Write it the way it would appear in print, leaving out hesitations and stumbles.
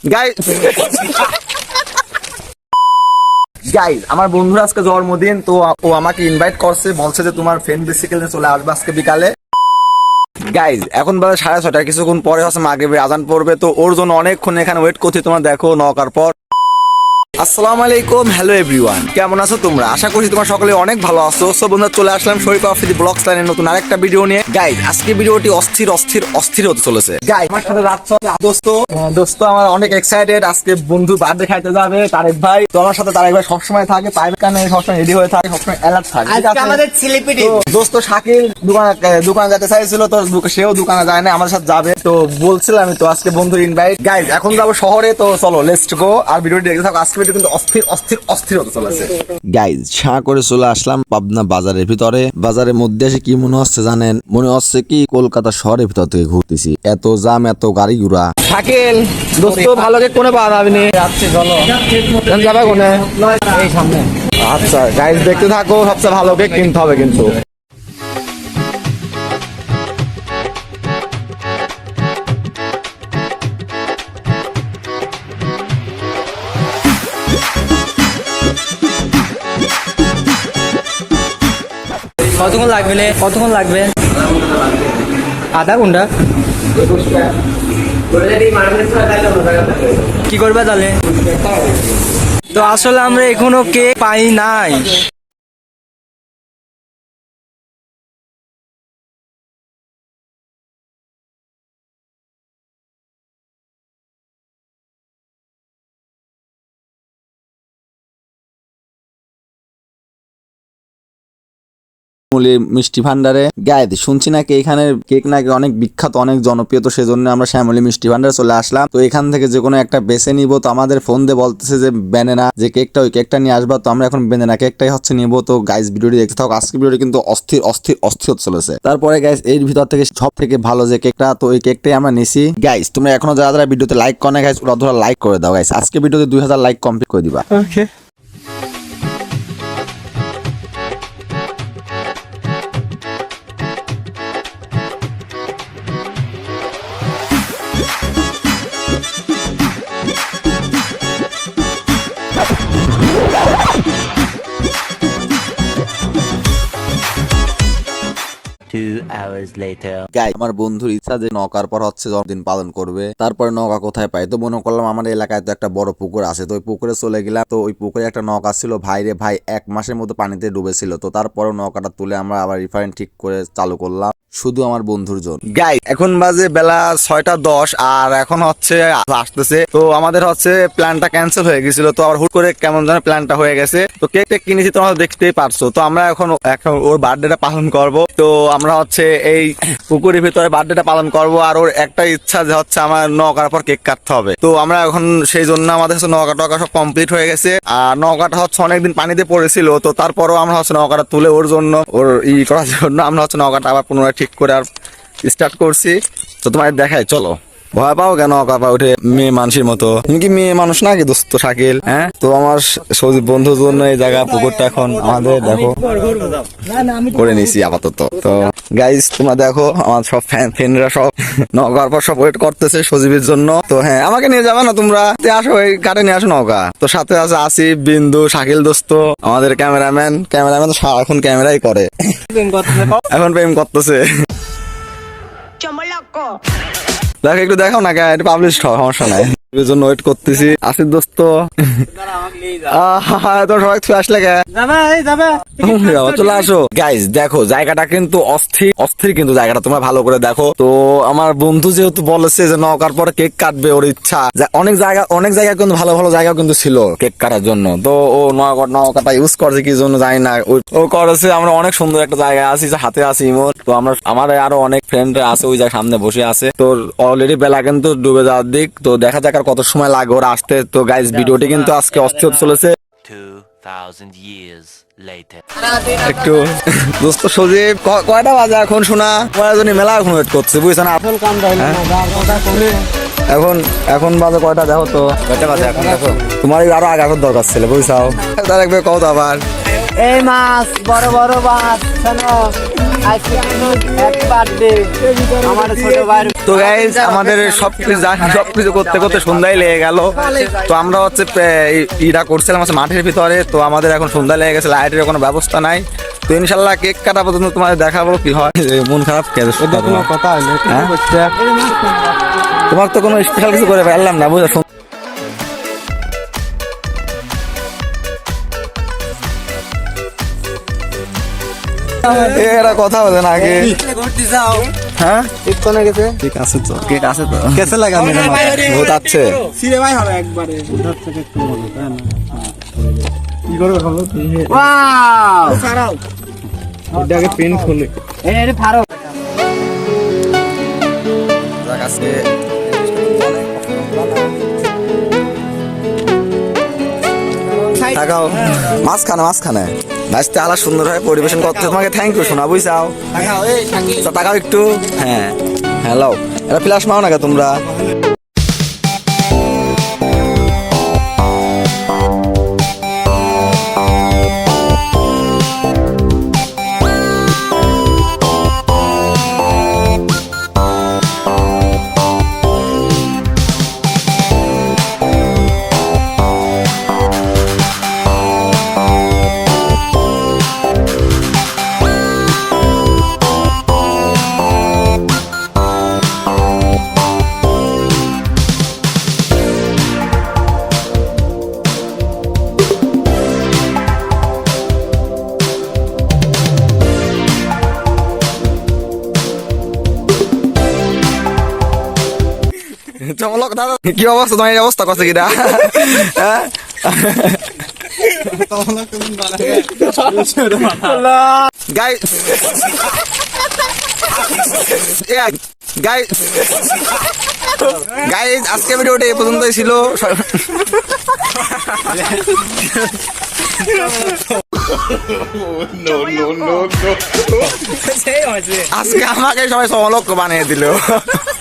Guys আমার বন্ধুর আজকে জন্মদিন, তো ও আমাকে ইনভাইট করছে, বলছে যে তোমার ফ্রেন্ড বিসিকেলে চলে আসবে আজকে বিকালে। গাইজ এখন বাজে 6:30, কিছুক্ষণ পরে হচ্ছে মাগরিবের আজান পড়বে, তো ওর জন্য অনেকক্ষণ এখানে ওয়েট করছি। তোমরা দেখো নকার পর। আসসালামু আলাইকুম, হ্যালো এভরিওয়ান, কেমন আছো তোমরা? আশা করছি তোমরা সকলে অনেক ভালো আছো। সো বন্ধুরা, চলে আসলাম শরীফ আফ্রিদি ব্লগস লাইনের নতুন আরেকটা ভিডিও নিয়ে। গাইজ আজকে ভিডিওটি অস্থির অস্থির অস্থির হতে চলেছে। গাইজ আমার সাথে যাচ্ছে দোস্ত আমার অনেক এক্সাইটেড। আজকে বন্ধু বার্থডে খাইতে যাবে তারেক ভাই। তো আমার সাথে তারেক ভাই সবসময় থাকে, পাইপ কানে সবসময় রেডি হয়ে থাকে, সবসময় অ্যালার্ট থাকে। আজকে আমাদের ছেলেপিটি দোস্ত শাকিল দোকানে যেতে চাইছিল, তো সেও দোকানে যায় না, আমার সাথে যাবে। তো বলছিলাম তো আজকে বন্ধুর ইনভাইট। গাইজ এখন যাবো শহরে, তো চলো লেটস গো। আর ভিডিওটি দেখতে থাকো। আজকে ভিডিও কিন্তু অস্থির অস্থির অস্থির হতে চলেছে। গাইজ ছাঁ করে চলে আসলাম পাবনা বাজারের ভিতরে। বাজারের মধ্যে এসে কি মনে হচ্ছে জানেন? মনে হচ্ছে কি কলকাতা শহরের ভিতর থেকে ঘুরতেছি, এত জাম এত গাড়ি ঘোড়া। শাকিল দোস্ত ভালো কেক কোনে পাওয়া যাবে নি? যাচ্ছে চলো যাবে কোনে? এই সামনে। আচ্ছা গাইজ দেখতে থাকো, সবচেয়ে ভালো কেক কিনতে হবে কিন্তু। কতক্ষণ লাগবে আধা ঘন্টা। কি করবে তাহলে? তো আসলে আমরা এখনো কেক পাই নাই। মিষ্টি ভান্ডারে গায়ে শুনছি নাকি এখানে কেক নাকি অনেক বিখ্যাত, অনেক জনপ্রিয়। তো সেজন্য আমরা শ্যামলী মিষ্টি ভান্ডারে চলে আসলাম। তো এখান থেকে যে কোনো একটা বেছে নিব। তো আমাদের ফোন দিয়ে বলতেছে যে ব্যানানা যে কেকটা, ওই কেকটা নিয়ে আসবা। তো আমরা এখন ব্যানানা কেকটাই হচ্ছে নিবো। তো গাইস ভিডিওটি দেখতে থাকো। আজকে ভিডিওটি কিন্তু অস্থির অস্থির অস্থির হতে চলেছে। তারপরে গাইস এর ভিতর থেকে সব থেকে ভালো যে কেকটা, তো ওই কেকটাই আমরা নিছি। গাইস তোমরা এখনো যারা যারা ভিডিওতে লাইক করে না গাইস, ওরা ধরা লাইক করে দাও গাইস। আজকে ভিডিওতে 2000 লাইক কমপ্লিট করে দিবা। ওকে। আমার বন্ধুর ইচ্ছা যে নৌকার পর হচ্ছে জন্মদিন পালন করবে। তারপরে নৌকা কোথায় পাই? তো মনে করলাম আমার এলাকায় তো একটা বড় পুকুর আছে, তো ওই পুকুরে চলে গেলাম। তো ওই পুকুরে একটা নৌকা ছিল, ভাই রে ভাই 1 মাসের মতো পানিতে ডুবেছিল। তো তারপরে নৌকাটা তুলে আমরা আবার রিফাইন ঠিক করে চালু করলাম, শুধু আমার বন্ধুর জন্য। গাই এখন বাজে বেলা 6:10 আর এখন হচ্ছে আসতেছে। তো আমাদের হচ্ছে প্ল্যানটা ক্যান্সেল হয়ে গেছিল, তো আবার হুট করে কেমন যেন প্ল্যানটা হয়ে গেছে। তো কেক টেক কিনেছি, তোমরা দেখতেই পারছো। তো আমরা এখন ওর বার্থডেটা পালন করব। তো আমরা হচ্ছে এই পুকুরের ভিতরে বার্থডেটা পালন করব। আর ওর একটা ইচ্ছা যে হচ্ছে আমার নৌকার পর কেক কাটতে হবে। তো আমরা এখন সেই জন্য আমাদের হচ্ছে নৌকা টকা সব কমপ্লিট হয়ে গেছে। আর নৌকাটা হচ্ছে অনেকদিন পানিতে পড়েছিল, তো তারপরও আমরা হচ্ছে নৌকাটা তুলে ওর জন্য, ওর করার জন্য আমরা হচ্ছে নৌকাটা আবার পুনরায় ঠিক করে আর স্টার্ট করছি। তো তোমার দেখায় চলো। ভয় পাও কেন? কাপা উঠে মেয়ে মানুষের মতো। তুমি কি মেয়ে মানুষ নাকি দোস্ত শাকিল? হ্যাঁ, তো আমার সজীব বন্ধুর জন্য এই জায়গা পুকুরটা এখন আমাদের দেখো করে নিয়েছি আপাতত। তো গাইস তোমরা দেখো আমার সব ফ্রেন্ডরা সব নৌকার পর সব ওয়েট করতেছে সজীবের জন্য। তো হ্যাঁ, আমাকে নিয়ে যাবে না তোমরা? আসো এই কাটে নিয়ে আসো নৌকা। তো সাথে আছে আসিফ, বিন্দু, শাকিল দোস্ত, আমাদের ক্যামেরাম্যান তো সারাক্ষণ ক্যামেরাই করে, এখন প্রেম করতেছে। দেখ একটু দেখাও না, এটা পাবলিশ সমস্যা নাই, এর জন্য ওয়েট করতেছি। আসিফ দোস্ত তোর সবাই আসলে চলে আসো। গাইজ দেখো জায়গাটা কিন্তু অস্থির অস্থির, কিন্তু জায়গাটা তোমরা ভালো করে দেখো। তো আমার বন্ধু যেহেতু বলেছে যে নৌকার পরে কেক কাটবে, ওর ইচ্ছা। অনেক জায়গা কিন্তু ভালো ভালো জায়গা কিন্তু ছিল কেক কাটার জন্য। তো ও নৌকাটা ইউজ করছে কি জন্য জানি না, ও করেছে। আমরা অনেক সুন্দর একটা জায়গায় আছি, হাতে আছি ইমোর। তো আমরা আমার আরো অনেক ফ্রেন্ড আছে ওই জায়গায় সামনে বসে আছে। তো অলরেডি বেলা কিন্তু ডুবে যাওয়ার দিক। তো দেখা যাক আর কত সময় লাগে ওরা আসতে। তো গাইজ ভিডিওটি কিন্তু আজকে অস্থির চলেছে। 2000 years later. একটু দোস্ত সজীব কয়টা বাজে এখন? শোনা তোমার জন্য মেলা এখন ওয়েট করছে, বুঝছো না? এখন বাজে কয়টা দেখো তো? কয়টা বাজে এখন দেখো? তোমার আরো আগে এখন দরকার ছিল, বুঝছাও? দেখবে কত আবার এই মাছ বড় বড় মাছ। আজকে হ্যাপি বার্থডে আমার ছোট ভাই। তো গাইজ আমাদের সবকিছু করতে করতে সন্ধ্যায় লেগে গেল। তো আমরা হচ্ছে ইটা করছিলাম হচ্ছে মাঠের ভিতরে। তো আমাদের এখন সন্ধ্যা লেগে গেছে, লাইটের কোনো ব্যবস্থা নাই। তো ইনশাল্লাহ কেক কাটা পর্যন্ত তোমাদের দেখাবো কি হয়। মন খারাপ কথা হলো হ্যাঁ? তোমার তো কোনো স্পেশাল কিছু করে পারলাম না বুঝছো। এরা কথা বলে না আগে। ঘুরতে যাও হ্যাঁ ঠিক কোনে গেছে ঠিক আছে তো, কেক আছে তো, কেসে লাগা মেরে ভূত আছে। সিরে ভাই হবে একবারে উধার থেকে একটু বলো তাই না কি করবে ভালো ওয়াও সারাও এটাকে পেন খুলে এই ফারো আজকে তাকাও মাঝখানে নাচতে আলা সুন্দর হয় পরিবেশন করতে তোমাকে থ্যাংক ইউ শোনা বুঝছাও। তো তাকাও একটু, হ্যাঁ হ্যালো এটা ফ্ল্যাশ মাও না কে তোমরা। চমলক দাদা কি অবস্থা, তোমার এই অবস্থা কত কিনা? গাইজ আজকে ভিডিওটা এই পর্যন্তই ছিল। আজকে আমাকে সবাই সমলক্ষ বানিয়ে দিল।